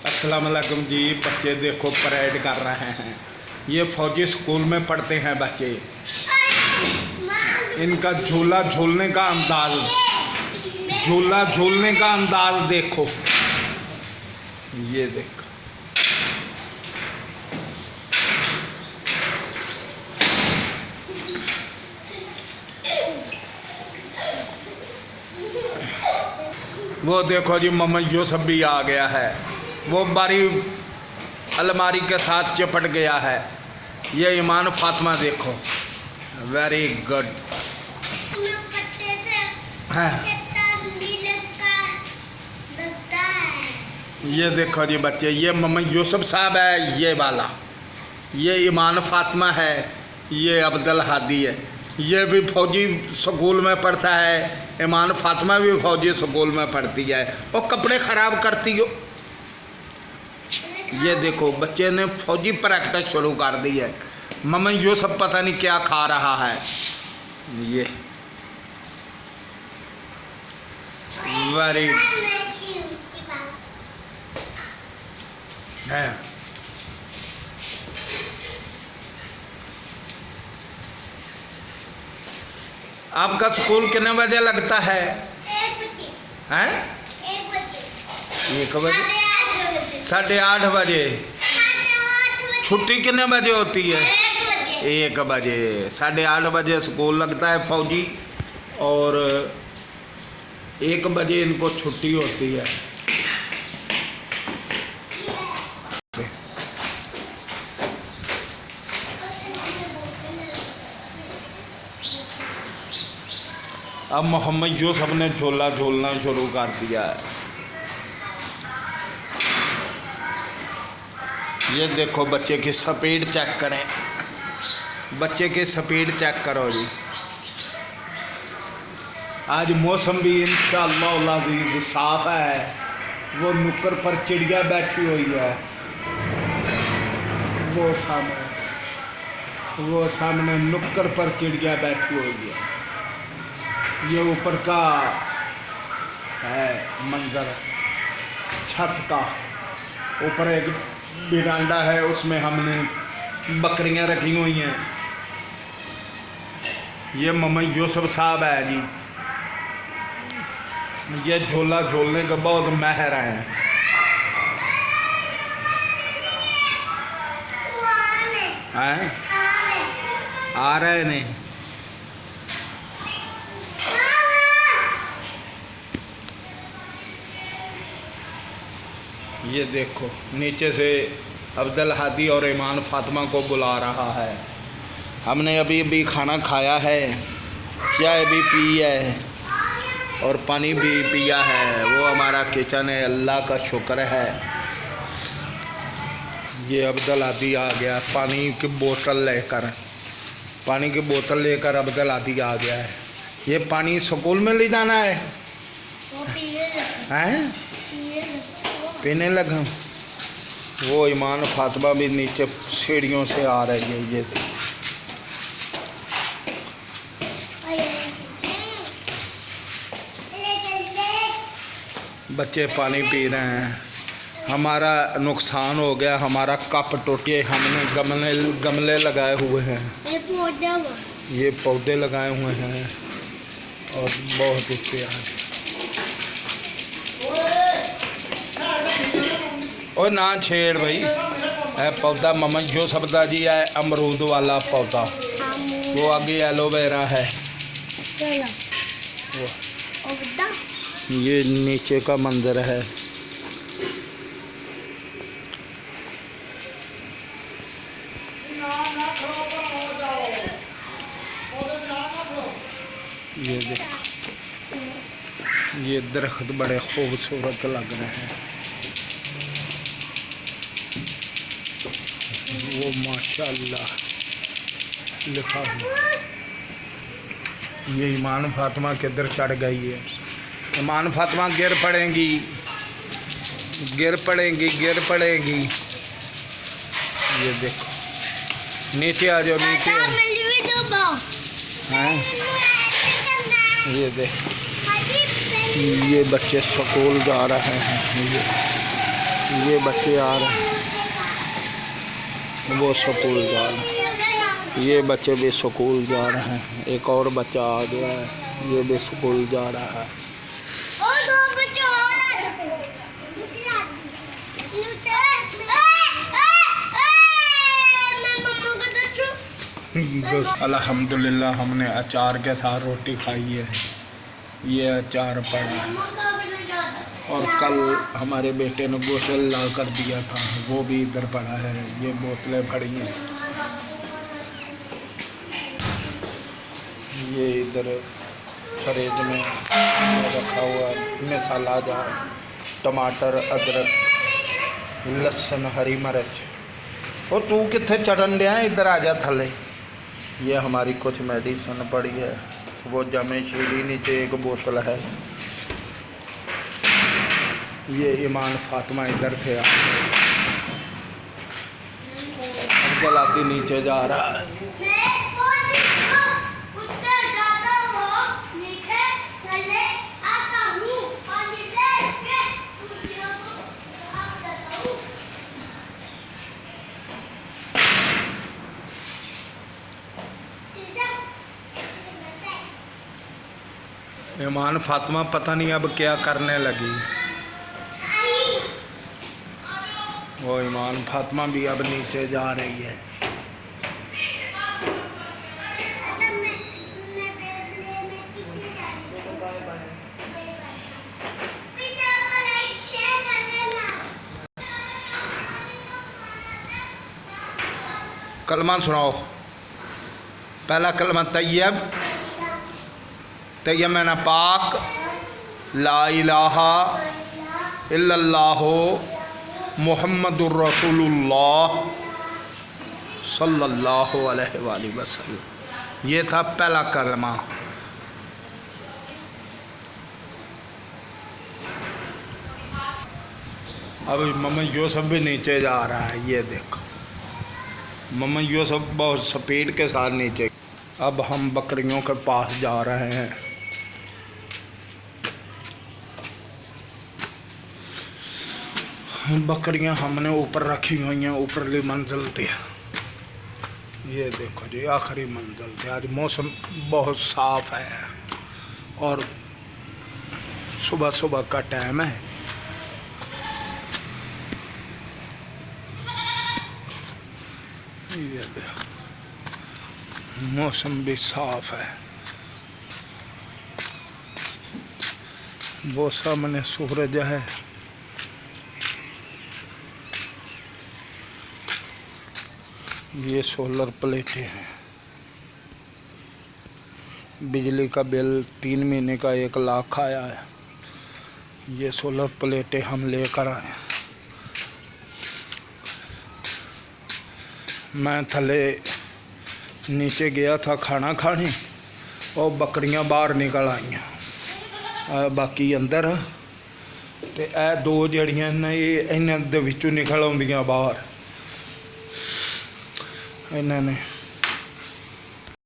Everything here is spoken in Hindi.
अस्सलाम वालेकुम जी। बच्चे देखो परेड कर रहे हैं। ये फौजी स्कूल में पढ़ते हैं बच्चे। इनका झूला झूलने का अंदाज देखो। ये देखो, वो देखो जी मोहम्मद यूसुफ भी आ गया है। वो बारी अलमारी के साथ चिपट गया है। ये ईमान फातिमा देखो, वेरी गुड है। ये देखो जी बच्चे, ये मोहम्मद यूसुफ साहब है, ये वाला, ये ईमान फातिमा है, ये अब्दुल हादी है। ये भी फौजी स्कूल में पढ़ता है। ईमान फातिमा भी फौजी स्कूल में पढ़ती है। और कपड़े ख़राब करती हो। ये देखो बच्चे ने फौजी प्रैक्टिस शुरू कर दी है। मोहम्मद यूसुफ पता नहीं क्या खा रहा है। ये वेरी है। आपका स्कूल कितने बजे लगता है? 1 बजे, 8:30 बजे। छुट्टी कितने बजे होती है? 1 बजे। 8:30 बजे स्कूल लगता है फौजी, और 1 बजे इनको छुट्टी होती है। अब मोहम्मद यूसुफ ने झूला झूलना शुरू कर दिया है। ये देखो बच्चे की स्पीड चेक करें। बच्चे की स्पीड चेक करो जी। आज मौसम भी इंशाअल्लाह अज़ीज़ साफ़ है। वो नुक्कड़ पर चिड़िया बैठी हुई है। वो सामने नुक्कड़ पर चिड़िया बैठी हुई है। ये ऊपर का है मंजर, छत का। ऊपर एक बिरांडा है, उसमें हमने बकरियां रखी हुई हैं। ये मोहम्मद यूसुफ साहब है जी। ये झूला झूलने का बहुत माहिर हैं। आ रहे नहीं। ये देखो नीचे से अब्दुल हादी और ईमान फातिमा को बुला रहा है। हमने अभी खाना खाया है, चाय भी पी है और पानी भी पिया है। वो हमारा किचन है, अल्लाह का शुक्र है। ये अब्दुल हादी आ गया पानी की बोतल लेकर अब्दुल हादी आ गया है। ये पानी स्कूल में ले जाना है? पीने लगा। वो ईमान फातिमा भी नीचे सीढ़ियों से आ रही है। ये बच्चे पानी पी रहे हैं। हमारा नुकसान हो गया, हमारा कप टूटे। हमने गमले लगाए हुए हैं। ये पौधे लगाए हुए हैं और बहुत ही प्यारे। और ना छेड़ भाई। है पौधा मोहम्मद यूसुफ दा जी है, अमरूद वाला पौधा। वो आगे एलोवेरा है। ये नीचे का मंजर है। ये देखो, ये दरख्त बड़े खूबसूरत लग रहे हैं। वो माशाअल्लाह लिखा हुआ। ये ईमान फातिमा किधर चढ़ गई है। ईमान फातिमा गिर पड़ेंगी। ये देखो नीचे आ जाओ, नीचे हैं। ये देखो, ये बच्चे स्कूल जा रहे हैं। ये ये बच्चे आ रहे हैं, वो स्कूल जा रहे हैं। ये बच्चे भी स्कूल जा रहे हैं। एक और बच्चा आ गया है, ये भी स्कूल जा रहा है। और दो बच्चे और अल्हम्दुलिल्लाह हमने अचार के साथ रोटी खाई है। ये अचार पड़ा है। और कल हमारे बेटे ने गोश्त ला कर दिया था, वो भी इधर पड़ा है। ये बोतलें पड़ी हैं। ये इधर फ्रिज में रखा हुआ मसाला जार, टमाटर, अदरक, लहसुन, हरी मिर्च। और तू कितने चढ़न दिया, इधर आ जा थले। ये हमारी कुछ मेडिसिन पड़ी है। वो जमे शीरी नीचे एक बोतल है। ये ईमान फातिमा इधर से आ, अब्दुल्लादी नीचे जा रहा है। ईमान फातिमा पता नहीं अब क्या करने लगी। वो ईमान फातिमा भी अब नीचे जा रही है। कलमा सुनाओ। पहला कलमा तैयब, तैयब पाक, ला इलाहा इल्लल्लाहु मुहम्मदुर रसूलुल्लाह सल्लल्लाहु अलैहि वसल्लम। ये था पहला कलमा। अब मम्मा यूसुफ भी नीचे जा रहा है। ये देखो मम्मा यूसुफ बहुत स्पीड के साथ नीचे। अब हम बकरियों के पास जा रहे हैं। बकरियां हमने ऊपर रखी हुई हैं, ऊपरली मंजिल पे। ये देखो जी आखिरी मंजिल पे। आज मौसम बहुत साफ़ है और सुबह सुबह का टाइम है। ये देखो मौसम भी साफ़ है। वो सामने सूरज है। ये सोलर प्लेटें हैं। बिजली का बिल 3 महीने का 1 लाख आया है। ये सोलर प्लेटें हम लेकर आए। मैं थले नीचे गया था खाना खाने और बकरियां बाहर निकल आईयां, बाकी अंदर। तो यह 2 जड़ियां ने इन्हां दे विचों निकल आउंदियां बाहर। इन्होंने